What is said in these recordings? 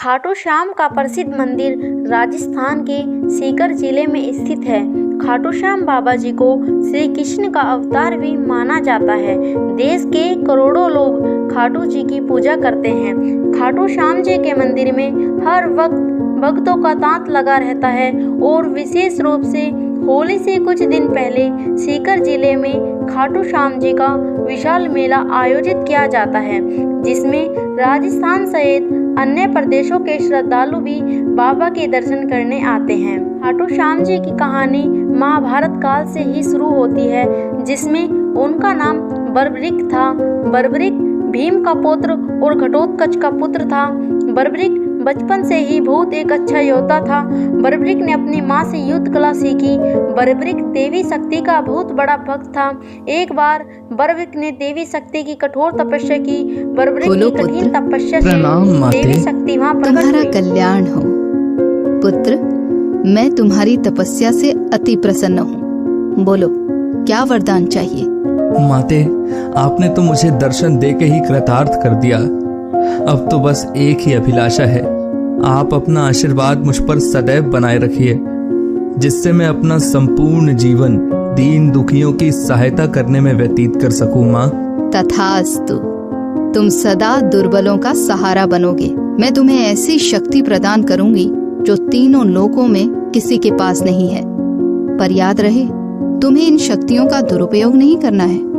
खाटू श्याम का प्रसिद्ध मंदिर राजस्थान के सीकर जिले में स्थित है। खाटू श्याम बाबा जी को श्री कृष्ण का अवतार भी माना जाता है। देश के करोड़ों लोग खाटू जी की पूजा करते हैं। खाटू श्याम जी के मंदिर में हर वक्त भक्तों का तांता लगा रहता है और विशेष रूप से होली से कुछ दिन पहले सीकर जिले में खाटू श्याम जी का विशाल मेला आयोजित किया जाता है, जिसमें राजस्थान सहित अन्य प्रदेशों के श्रद्धालु भी बाबा के दर्शन करने आते हैं। खाटू श्याम जी की कहानी महाभारत काल से ही शुरू होती है, जिसमें उनका नाम बर्बरिक था। बर्बरिक भीम का पुत्र और घटोत्कच का पुत्र था। बर्बरिक बचपन से ही बहुत एक अच्छा योद्धा था। बर्बरिक ने अपनी माँ से युद्ध कला सीखी। बर्बरिक देवी शक्ति का बहुत बड़ा भक्त था। एक बार बर्बरिक ने देवी शक्ति की कठोर तपस्या की। बर्बरिक की कठिन तपस्या से देवी शक्ति वहाँ प्रकट हुई। तुम्हारा कल्याण हो पुत्र, मैं तुम्हारी तपस्या से अति प्रसन्न हूँ। बोलो, क्या वरदान चाहिए? माते, आपने तो मुझे दर्शन दे के ही कृतार्थ कर दिया। अब तो बस एक ही अभिलाषा है, आप अपना आशीर्वाद मुझ पर सदैव बनाए रखिए, जिससे मैं अपना संपूर्ण जीवन दीन दुखियों की सहायता करने में व्यतीत कर सकूं। माँ, तथास्तु। तुम सदा दुर्बलों का सहारा बनोगे। मैं तुम्हें ऐसी शक्ति प्रदान करूंगी जो तीनों लोकों में किसी के पास नहीं है। पर याद रहे, तुम्हें इन शक्तियों का दुरुपयोग नहीं करना है।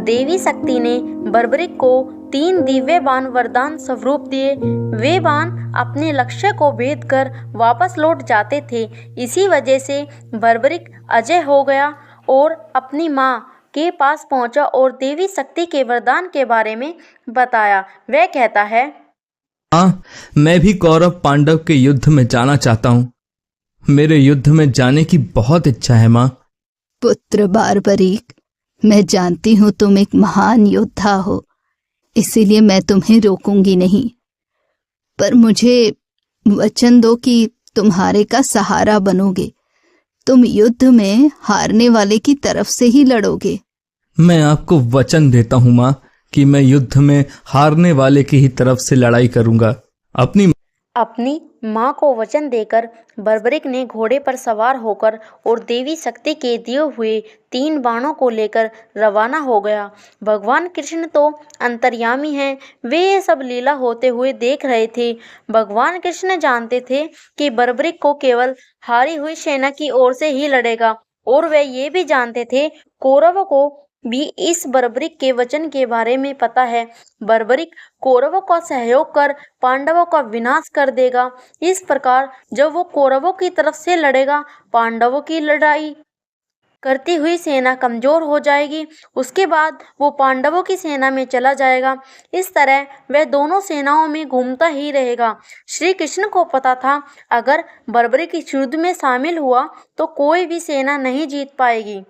देवी शक्ति ने बर्बरिक को 3 दिव्य बाण वरदान स्वरूप दिए। वे बाण अपने लक्ष्य को भेद कर वापस लौट जाते थे। इसी वजह से बर्बरिक अजय हो गया और अपनी माँ के पास पहुंचा और देवी शक्ति के वरदान के बारे में बताया। वह कहता है, हाँ, मैं भी कौरव पांडव के युद्ध में जाना चाहता हूँ। मेरे युद्ध में जाने की बहुत इच्छा है माँ। पुत्र बर्बरिक, मैं जानती हूँ तुम एक महान योद्धा हो, इसीलिए मैं तुम्हें रोकूंगी नहीं। पर मुझे वचन दो कि तुम्हारे का सहारा बनोगे। तुम युद्ध में हारने वाले की तरफ से ही लड़ोगे। मैं आपको वचन देता हूँ माँ कि मैं युद्ध में हारने वाले की ही तरफ से लड़ाई करूंगा। अपनी माँ को वचन देकर बर्बरिक ने घोड़े पर सवार होकर और देवी शक्ति के दिए हुए 3 बाणों को लेकर रवाना हो गया। भगवान कृष्ण तो अंतर्यामी हैं, वे ये सब लीला होते हुए देख रहे थे। भगवान कृष्ण जानते थे कि बर्बरिक को केवल हारी हुई सेना की ओर से ही लड़ेगा, और वे ये भी जानते थे कौरवों को भी इस बर्बरिक के वचन के बारे में पता है। बर्बरिक कौरवों का सहयोग कर पांडवों का विनाश कर देगा। इस प्रकार जब वो कौरवों की तरफ से लड़ेगा, पांडवों की लड़ाई करती हुई सेना कमजोर हो जाएगी। उसके बाद वो पांडवों की सेना में चला जाएगा। इस तरह वह दोनों सेनाओं में घूमता ही रहेगा। श्री कृष्ण को पता था, अगर बर्बरिक इस युद्ध में शामिल हुआ तो कोई भी सेना नहीं जीत पाएगी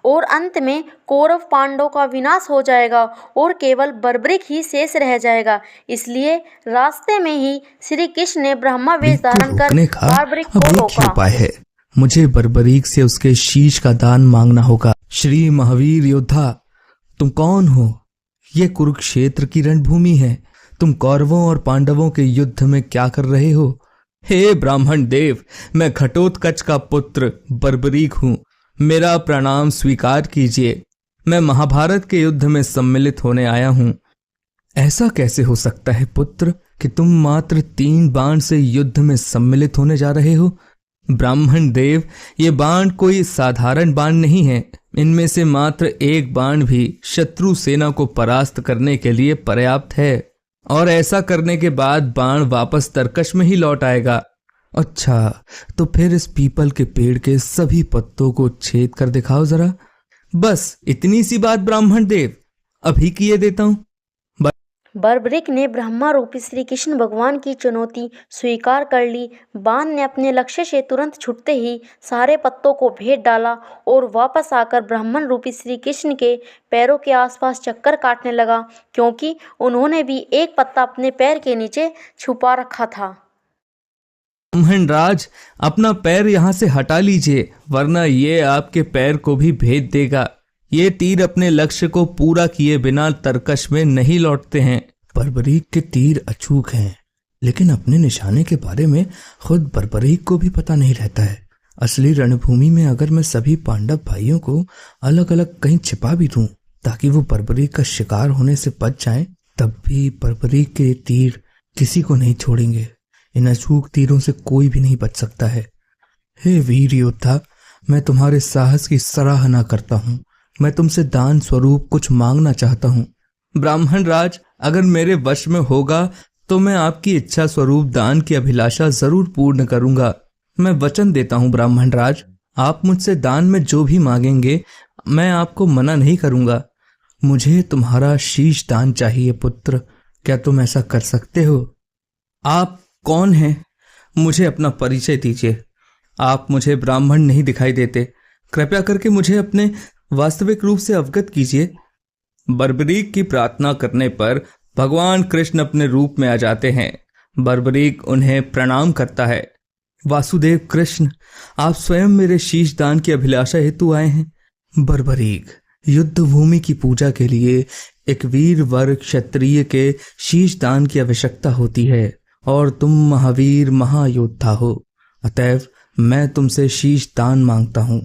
और अंत में कौरव पांडवों का विनाश हो जाएगा और केवल बर्बरिक ही शेष रह जाएगा। इसलिए रास्ते में ही श्री कृष्ण ने ब्रह्मा वेश धारण कर बर्बरिक को रोका। उपाय है, मुझे बर्बरिक से उसके शीश का दान मांगना होगा। श्री महावीर योद्धा, तुम कौन हो? ये कुरुक्षेत्र की रणभूमि है। तुम कौरवों और पांडवों के युद्ध में क्या कर रहे हो? हे ब्राह्मण देव, मैं घटोत्कच का पुत्र बर्बरिक हूँ। मेरा प्रणाम स्वीकार कीजिए। मैं महाभारत के युद्ध में सम्मिलित होने आया हूं। ऐसा कैसे हो सकता है पुत्र कि तुम मात्र 3 बाण से युद्ध में सम्मिलित होने जा रहे हो? ब्राह्मण देव, ये बाण कोई साधारण बाण नहीं है। इनमें से मात्र 1 बाण भी शत्रु सेना को परास्त करने के लिए पर्याप्त है, और ऐसा करने के बाद बाण वापस तरकश में ही लौट आएगा। अच्छा, तो फिर इस पीपल के पेड़ के सभी पत्तों को छेद कर दिखाओ जरा। बस इतनी सी बात ब्राह्मण देव, अभी किए देता हूं। बर्बरिक ने ब्रह्मा रूपी श्री कृष्ण भगवान की चुनौती स्वीकार कर ली। बाण ने अपने लक्ष्य से तुरंत छूटते ही सारे पत्तों को भेद डाला और वापस आकर ब्राह्मण रूपी श्री कृष्ण के पैरों के आसपास चक्कर काटने लगा, क्योंकि उन्होंने भी एक पत्ता अपने पैर के नीचे छुपा रखा था। ब्राह्मण राज, अपना पैर यहाँ से हटा लीजिए, वरना ये आपके पैर को भी भेद देगा। ये तीर अपने लक्ष्य को पूरा किए बिना तरकश में नहीं लौटते हैं। बर्बरिक के तीर अचूक हैं, लेकिन अपने निशाने के बारे में खुद बर्बरीक को भी पता नहीं रहता है। असली रणभूमि में अगर मैं सभी पांडव भाइयों को अलग अलग कहीं छिपा भी दूं ताकि वो बर्बरीक का शिकार होने से बच जाएं, तब भी बर्बरीक के तीर किसी को नहीं छोड़ेंगे। इन अचूक तीरों से कोई भी नहीं बच सकता है। हे वीर योद्धा, मैं तुम्हारे साहस की सराहना करता हूँ। मैं तुमसे दान स्वरूप कुछ मांगना चाहता हूँ। ब्राह्मण राज, अगर मेरे वश में होगा तो मैं आपकी इच्छा स्वरूप दान की अभिलाषा जरूर पूर्ण करूंगा। मैं वचन देता हूँ ब्राह्मण राज, आप मुझसे दान में जो भी मांगेंगे मैं आपको मना नहीं करूंगा। मुझे तुम्हारा शीश दान चाहिए पुत्र, क्या तुम ऐसा कर सकते हो? आप कौन हैं? मुझे अपना परिचय दीजिए। आप मुझे ब्राह्मण नहीं दिखाई देते, कृपया करके मुझे अपने वास्तविक रूप से अवगत कीजिए। बर्बरीक की प्रार्थना करने पर भगवान कृष्ण अपने रूप में आ जाते हैं। बर्बरीक उन्हें प्रणाम करता है। वासुदेव कृष्ण, आप स्वयं मेरे शीश दान की अभिलाषा हेतु आए हैं। बर्बरीक, युद्ध भूमि की पूजा के लिए एक वीर वर क्षत्रिय के शीश दान की आवश्यकता होती है और तुम महावीर महायोद्धा हो, अतएव मैं तुमसे शीश दान मांगता हूँ।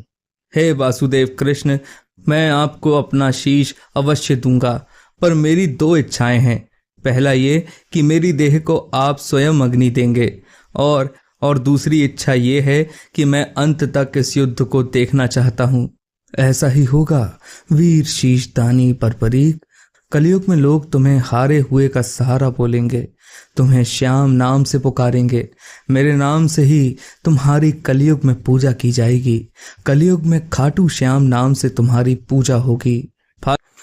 हे वासुदेव कृष्ण, मैं आपको अपना शीश अवश्य दूंगा, पर मेरी 2 इच्छाएं हैं। पहला ये कि मेरी देह को आप स्वयं अग्नि देंगे और दूसरी इच्छा ये है कि मैं अंत तक इस युद्ध को देखना चाहता हूँ। ऐसा ही होगा वीर शीश दानी बर्बरीक। कलयुग में लोग तुम्हें हारे हुए का सहारा बोलेंगे, तुम्हें श्याम नाम से पुकारेंगे। मेरे नाम से ही तुम्हारी कलयुग में पूजा की जाएगी। कलयुग में खाटू श्याम नाम से तुम्हारी पूजा होगी।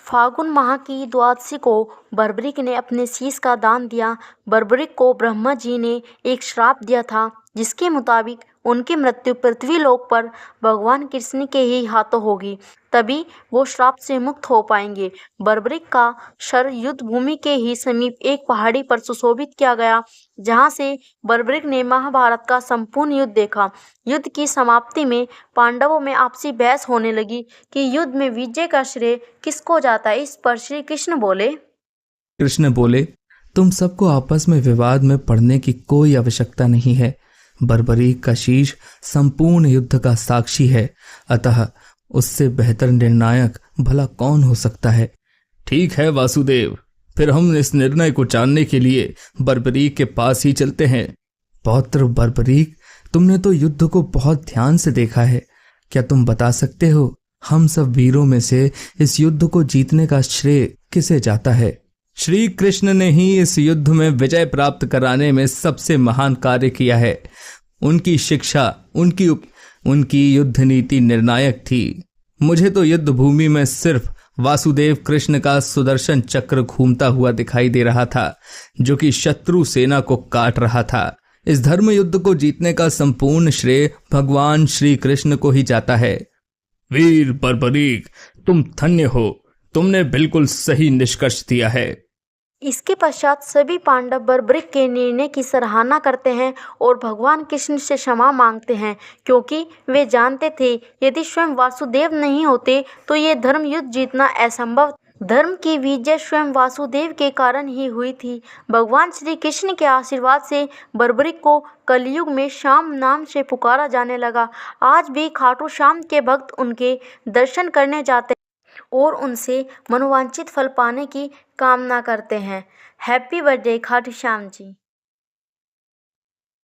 फागुन माह की द्वादशी को बर्बरीक ने अपने शीश का दान दिया। बर्बरीक को ब्रह्मा जी ने एक श्राप दिया था, जिसके मुताबिक उनकी मृत्यु पृथ्वी लोक पर भगवान कृष्ण के ही हाथों होगी, तभी वो श्राप से मुक्त हो पाएंगे। बर्बरीक का शर युद्ध भूमि के ही समीप एक पहाड़ी पर सुशोभित किया गया, जहाँ से बर्बरीक ने महाभारत का संपूर्ण युद्ध देखा। युद्ध की समाप्ति में पांडवों में आपसी बहस होने लगी कि युद्ध में विजय का श्रेय किसको जाता है। इस पर श्री कृष्ण बोले, तुम सबको आपस में विवाद में पड़ने की कोई आवश्यकता नहीं है। बर्बरीक का शीश संपूर्ण युद्ध का साक्षी है, अतः उससे बेहतर निर्णायक भला कौन हो सकता है। ठीक है वासुदेव, फिर हम इस निर्णय को जानने के लिए बर्बरीक के पास ही चलते हैं। पौत्र बर्बरीक, तुमने तो युद्ध को बहुत ध्यान से देखा है, क्या तुम बता सकते हो हम सब वीरों में से इस युद्ध को जीतने का श्रेय किसे जाता है? श्री कृष्ण ने ही इस युद्ध में विजय प्राप्त कराने में सबसे महान कार्य किया है। उनकी शिक्षा, उनकी युद्ध नीति निर्णायक थी। मुझे तो युद्ध भूमि में सिर्फ वासुदेव कृष्ण का सुदर्शन चक्र घूमता हुआ दिखाई दे रहा था, जो कि शत्रु सेना को काट रहा था। इस धर्म युद्ध को जीतने का संपूर्ण श्रेय भगवान श्री कृष्ण को ही जाता है। वीर बर्बरीक, तुम धन्य हो, तुमने बिल्कुल सही निष्कर्ष दिया है। इसके पश्चात सभी पांडव बर्बरीक के निर्णय की सराहना करते हैं और भगवान कृष्ण से क्षमा मांगते हैं, क्योंकि वे जानते थे यदि स्वयं वासुदेव नहीं होते तो ये धर्म युद्ध जीतना असंभव। धर्म की विजय स्वयं वासुदेव के कारण ही हुई थी। भगवान श्री कृष्ण के आशीर्वाद से बर्बरीक को कलयुग में श्याम नाम से पुकारा जाने लगा। आज भी खाटू श्याम के भक्त उनके दर्शन करने जाते हैं और उनसे मनोवांछित फल पाने की कामना करते हैं। Happy birthday Khatu Shyam ji.